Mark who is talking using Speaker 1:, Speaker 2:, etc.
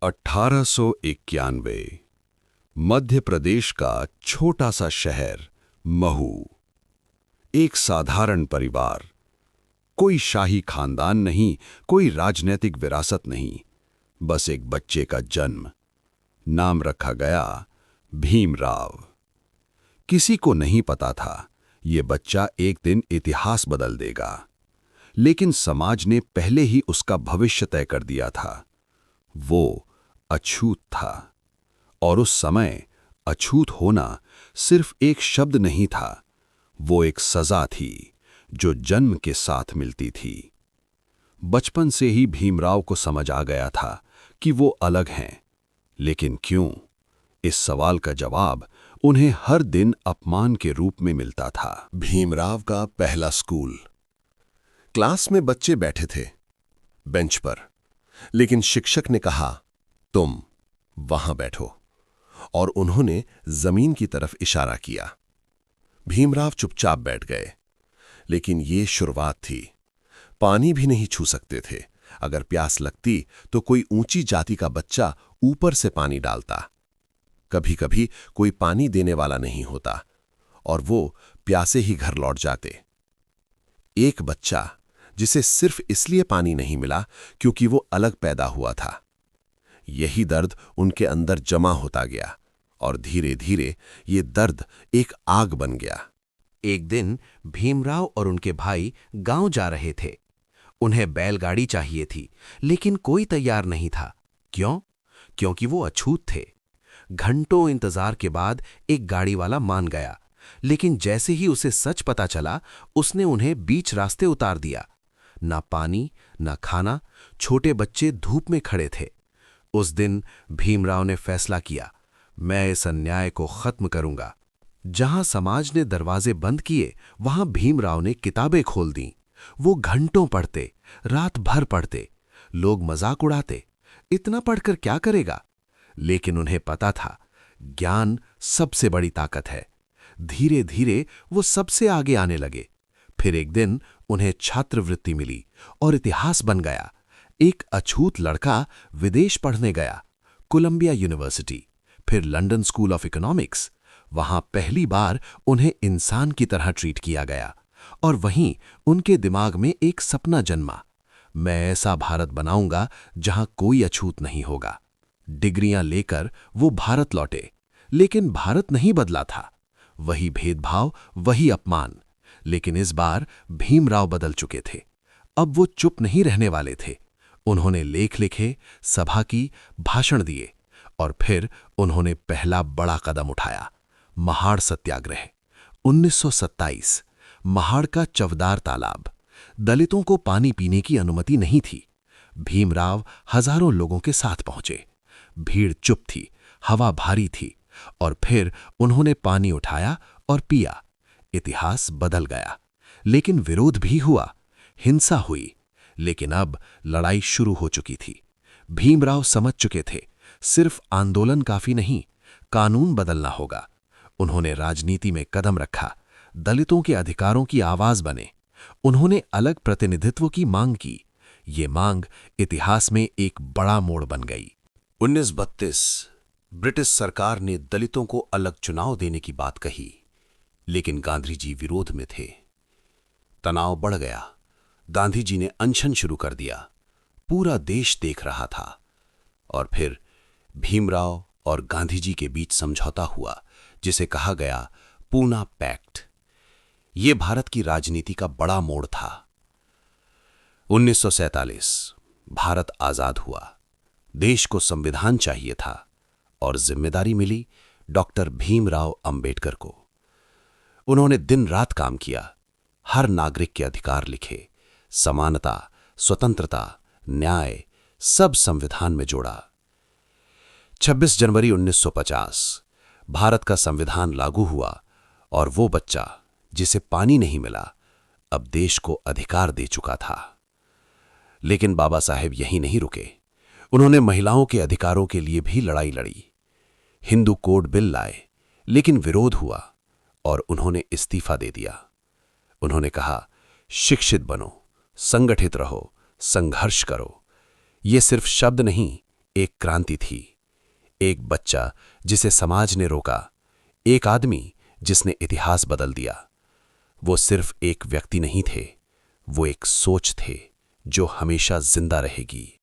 Speaker 1: 1891 मध्य प्रदेश का छोटा सा शहर महू। एक साधारण परिवार, कोई शाही खानदान नहीं, कोई राजनीतिक विरासत नहीं, बस एक बच्चे का जन्म। नाम रखा गया भीमराव। किसी को नहीं पता था ये बच्चा एक दिन इतिहास बदल देगा, लेकिन समाज ने पहले ही उसका भविष्य तय कर दिया था। वो अछूत था, और उस समय अछूत होना सिर्फ एक शब्द नहीं था, वो एक सजा थी जो जन्म के साथ मिलती थी। बचपन से ही भीमराव को समझ आ गया था कि वो अलग हैं, लेकिन क्यों? इस सवाल का जवाब उन्हें हर दिन अपमान के रूप में मिलता था।
Speaker 2: भीमराव का पहला स्कूल। क्लास में बच्चे बैठे थे बेंच पर, लेकिन शिक्षक ने कहा, तुम वहां बैठो, और उन्होंने जमीन की तरफ इशारा किया। भीमराव चुपचाप बैठ गए, लेकिन ये शुरुआत थी। पानी भी नहीं छू सकते थे। अगर प्यास लगती तो कोई ऊंची जाति का बच्चा ऊपर से पानी डालता। कभी कभी कोई पानी देने वाला नहीं होता, और वो प्यासे ही घर लौट जाते। एक बच्चा जिसे सिर्फ इसलिए पानी नहीं मिला क्योंकि वो अलग पैदा हुआ था। यही दर्द उनके अंदर जमा होता गया, और धीरे धीरे ये दर्द एक आग बन गया।
Speaker 3: एक दिन भीमराव और उनके भाई गांव जा रहे थे। उन्हें बैलगाड़ी चाहिए थी, लेकिन कोई तैयार नहीं था। क्यों? क्योंकि वो अछूत थे। घंटों इंतजार के बाद एक गाड़ी वाला मान गया, लेकिन जैसे ही उसे सच पता चला, उसने उन्हें बीच रास्ते उतार दिया। ना पानी, ना खाना, छोटे बच्चे धूप में खड़े थे। उस दिन भीमराव ने फैसला किया, मैं इस अन्याय को खत्म करूंगा। जहां समाज ने दरवाजे बंद किए, वहां भीमराव ने किताबें खोल दी। वो घंटों पढ़ते, रात भर पढ़ते। लोग मजाक उड़ाते, इतना पढ़कर क्या करेगा? लेकिन उन्हें पता था, ज्ञान सबसे बड़ी ताकत है। धीरे धीरे वो सबसे आगे आने लगे। फिर एक दिन उन्हें छात्रवृत्ति मिली और इतिहास बन गया। एक अछूत लड़का विदेश पढ़ने गया, कोलंबिया यूनिवर्सिटी, फिर लंदन स्कूल ऑफ इकोनॉमिक्स। वहां पहली बार उन्हें इंसान की तरह ट्रीट किया गया, और वहीं उनके दिमाग में एक सपना जन्मा, मैं ऐसा भारत बनाऊंगा जहां कोई अछूत नहीं होगा। डिग्रियां लेकर वो भारत लौटे, लेकिन भारत नहीं बदला था। वही भेदभाव, वही अपमान। लेकिन इस बार भीमराव बदल चुके थे। अब वो चुप नहीं रहने वाले थे। उन्होंने लेख लिखे, सभा की, भाषण दिए, और फिर उन्होंने पहला बड़ा कदम उठाया, महाड़ सत्याग्रह। 1927, महाड़ का चवदार तालाब। दलितों को पानी पीने की अनुमति नहीं थी। भीमराव हजारों लोगों के साथ पहुंचे। भीड़ चुप थी, हवा भारी थी, और फिर उन्होंने पानी उठाया और पिया। इतिहास बदल गया, लेकिन विरोध भी हुआ, हिंसा हुई। लेकिन अब लड़ाई शुरू हो चुकी थी। भीमराव समझ चुके थे, सिर्फ आंदोलन काफी नहीं, कानून बदलना होगा। उन्होंने राजनीति में कदम रखा, दलितों के अधिकारों की आवाज बने। उन्होंने अलग प्रतिनिधित्व की मांग की। ये मांग इतिहास में एक बड़ा मोड़ बन गई।
Speaker 4: 1932 ब्रिटिश सरकार ने दलितों को अलग चुनाव देने की बात कही, लेकिन गांधी जी विरोध में थे। तनाव बढ़ गया। गांधी जी ने अनशन शुरू कर दिया। पूरा देश देख रहा था। और फिर भीमराव और गांधी जी के बीच समझौता हुआ, जिसे कहा गया पूना पैक्ट। यह भारत की राजनीति का बड़ा मोड़ था। 1947 भारत आजाद हुआ। देश को संविधान चाहिए था, और जिम्मेदारी मिली डॉक्टर भीमराव अंबेडकर को। उन्होंने दिन रात काम किया, हर नागरिक के अधिकार लिखे, समानता, स्वतंत्रता, न्याय, सब संविधान में जोड़ा। 26 जनवरी 1950 भारत का संविधान लागू हुआ, और वो बच्चा जिसे पानी नहीं मिला, अब देश को अधिकार दे चुका था। लेकिन बाबा साहेब यहीं नहीं रुके। उन्होंने महिलाओं के अधिकारों के लिए भी लड़ाई लड़ी। हिंदू कोड बिल लाए, लेकिन विरोध हुआ, और उन्होंने इस्तीफा दे दिया। उन्होंने कहा, शिक्षित बनो, संगठित रहो, संघर्ष करो। ये सिर्फ शब्द नहीं, एक क्रांति थी, एक बच्चा जिसे समाज ने रोका, एक आदमी जिसने इतिहास बदल दिया। वो सिर्फ एक व्यक्ति नहीं थे, वो एक सोच थे जो हमेशा जिंदा रहेगी।